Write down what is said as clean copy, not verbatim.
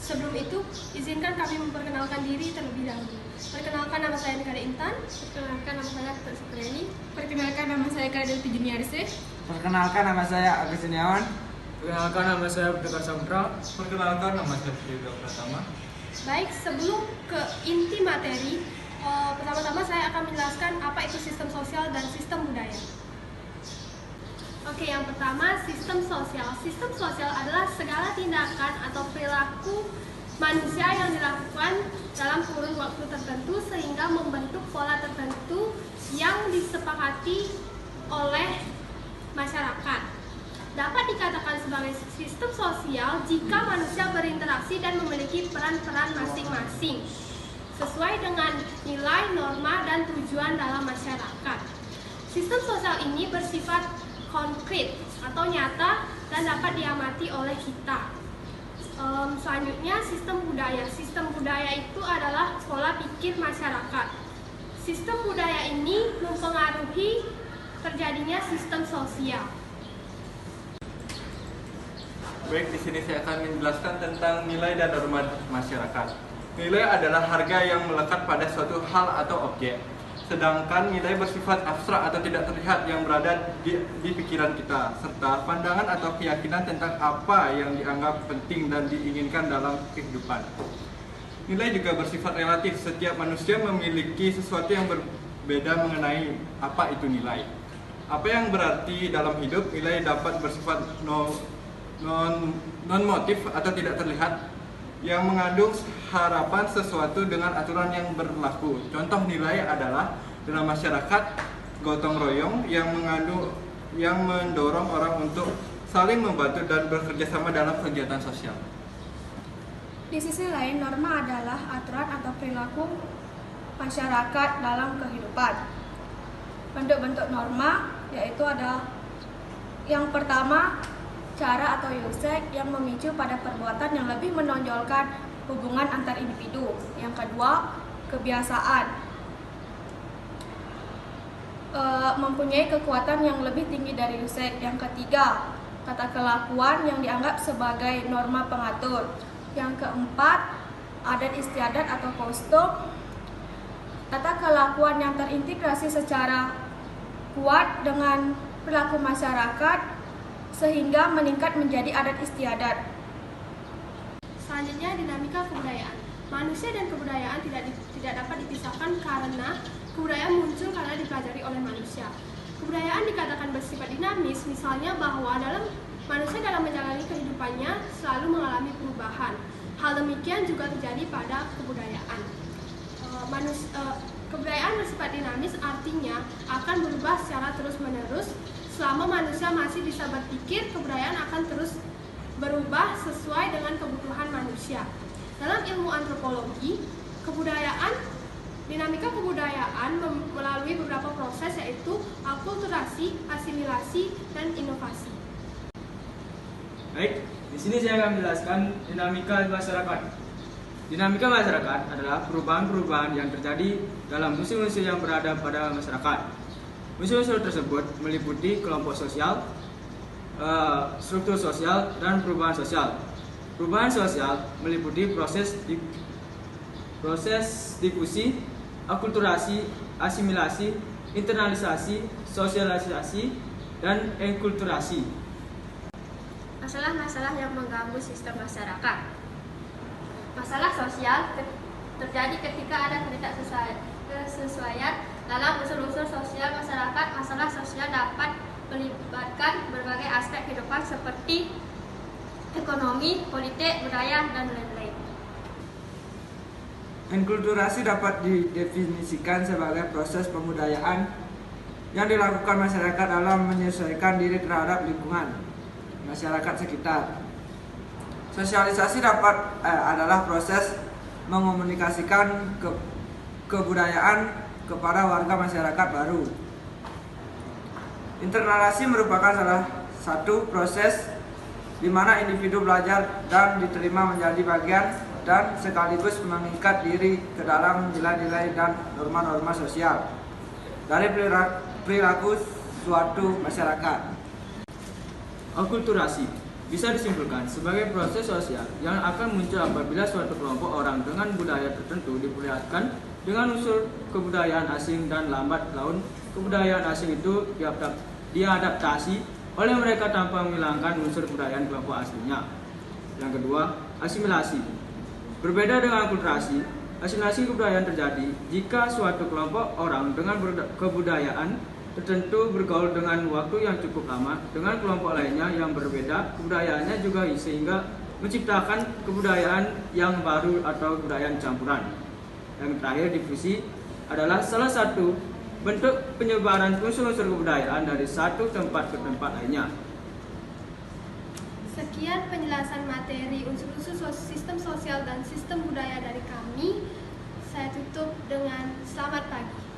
Sebelum itu, izinkan kami memperkenalkan diri terlebih dahulu. Perkenalkan, nama saya Nikade Intan. Perkenalkan, nama saya Dr. Supriyani. Perkenalkan, nama saya Kadeluti Juniarse. Perkenalkan, nama saya Agus Seniawan. Perkenalkan, nama saya Abdul Samudra. Perkenalkan, nama saya Yuda Pratama. Baik, sebelum ke inti materi, pertama-tama saya akan menjelaskan apa itu sistem sosial dan sistem budaya. Oke, yang pertama, sistem sosial. Sistem sosial adalah segala tindakan atau perilaku manusia yang dilakukan dalam kurun waktu tertentu sehingga membentuk pola tertentu yang disepakati oleh masyarakat. Dapat dikatakan sebagai sistem sosial jika manusia berinteraksi dan memiliki peran-peran masing-masing sesuai dengan nilai, norma, dan tujuan dalam masyarakat. Sistem sosial ini bersifat konkret atau nyata dan dapat diamati oleh kita. Selanjutnya, sistem budaya. Sistem budaya itu adalah pola pikir masyarakat. Sistem budaya ini mempengaruhi terjadinya sistem sosial. Baik, di sini saya akan menjelaskan tentang nilai dan norma masyarakat. Nilai adalah harga yang melekat pada suatu hal atau objek. Sedangkan nilai bersifat abstrak atau tidak terlihat yang berada di pikiran kita, serta pandangan atau keyakinan tentang apa yang dianggap penting dan diinginkan dalam kehidupan. Nilai juga bersifat relatif, setiap manusia memiliki sesuatu yang berbeda mengenai apa itu nilai. Apa yang berarti dalam hidup, nilai dapat bersifat non-motif atau tidak terlihat, yang mengandung harapan sesuatu dengan aturan yang berlaku. Contoh nilai adalah dalam masyarakat gotong royong yang mendorong orang untuk saling membantu dan bekerja sama dalam kegiatan sosial. Di sisi lain, norma adalah aturan atau perilaku masyarakat dalam kehidupan. Bentuk-bentuk norma yaitu ada yang pertama, cara atau usage yang memicu pada perbuatan yang lebih menonjolkan hubungan antar individu. Yang kedua, kebiasaan mempunyai kekuatan yang lebih tinggi dari usage. Yang ketiga, tata kelakuan yang dianggap sebagai norma pengatur. Yang keempat, adat istiadat atau kostum, tata kelakuan yang terintegrasi secara kuat dengan perilaku masyarakat sehingga meningkat menjadi adat istiadat. Selanjutnya, dinamika kebudayaan. Manusia dan kebudayaan tidak dapat dipisahkan karena kebudayaan muncul karena dipelajari oleh manusia. Kebudayaan dikatakan bersifat dinamis, misalnya bahwa manusia dalam menjalani kehidupannya selalu mengalami perubahan. Hal demikian juga terjadi pada kebudayaan. Kebudayaan bersifat dinamis artinya akan berubah secara terus-menerus. Selama manusia masih bisa berpikir, kebudayaan akan terus berubah sesuai dengan kebutuhan manusia. Dalam ilmu antropologi, dinamika kebudayaan melalui beberapa proses, yaitu akulturasi, asimilasi, dan inovasi. Baik, di sini saya akan menjelaskan dinamika masyarakat. Dinamika masyarakat adalah perubahan-perubahan yang terjadi dalam unsur-unsur yang berada pada masyarakat. Unsur-unsur tersebut meliputi kelompok sosial, struktur sosial, dan perubahan sosial. Perubahan sosial meliputi proses difusi, akulturasi, asimilasi, internalisasi, sosialisasi, dan enkulturasi. Masalah-masalah yang mengganggu sistem masyarakat. Masalah sosial terjadi ketika ada ketidaksesuaian dalam unsur-unsur sosial masyarakat. Masalah sosial dapat melibatkan berbagai aspek kehidupan seperti ekonomi, politik, budaya, dan lain-lain. Enkulturasi dapat didefinisikan sebagai proses pembudayaan yang dilakukan masyarakat dalam menyesuaikan diri terhadap lingkungan masyarakat sekitar. Sosialisasi adalah proses mengomunikasikan kebudayaan kepada warga masyarakat baru. Internalisasi merupakan salah satu proses di mana individu belajar dan diterima menjadi bagian dan sekaligus mengikat diri ke dalam nilai-nilai dan norma-norma sosial dari perilaku suatu masyarakat. Akulturasi bisa disimpulkan sebagai proses sosial yang akan muncul apabila suatu kelompok orang dengan budaya tertentu diperlihatkan dengan unsur kebudayaan asing dan lambat laun kebudayaan asing itu diadaptasi oleh mereka tanpa menghilangkan unsur kebudayaan kelompok aslinya. Yang kedua, asimilasi. Berbeda dengan akulturasi, asimilasi kebudayaan terjadi jika suatu kelompok orang dengan kebudayaan tertentu bergaul dengan waktu yang cukup lama dengan kelompok lainnya yang berbeda kebudayaannya juga sehingga menciptakan kebudayaan yang baru atau kebudayaan campuran. Yang terakhir, difusi adalah salah satu bentuk penyebaran unsur-unsur kebudayaan dari satu tempat ke tempat lainnya. Sekian penjelasan materi unsur-unsur sistem sosial dan sistem budaya dari kami. Saya tutup dengan selamat pagi.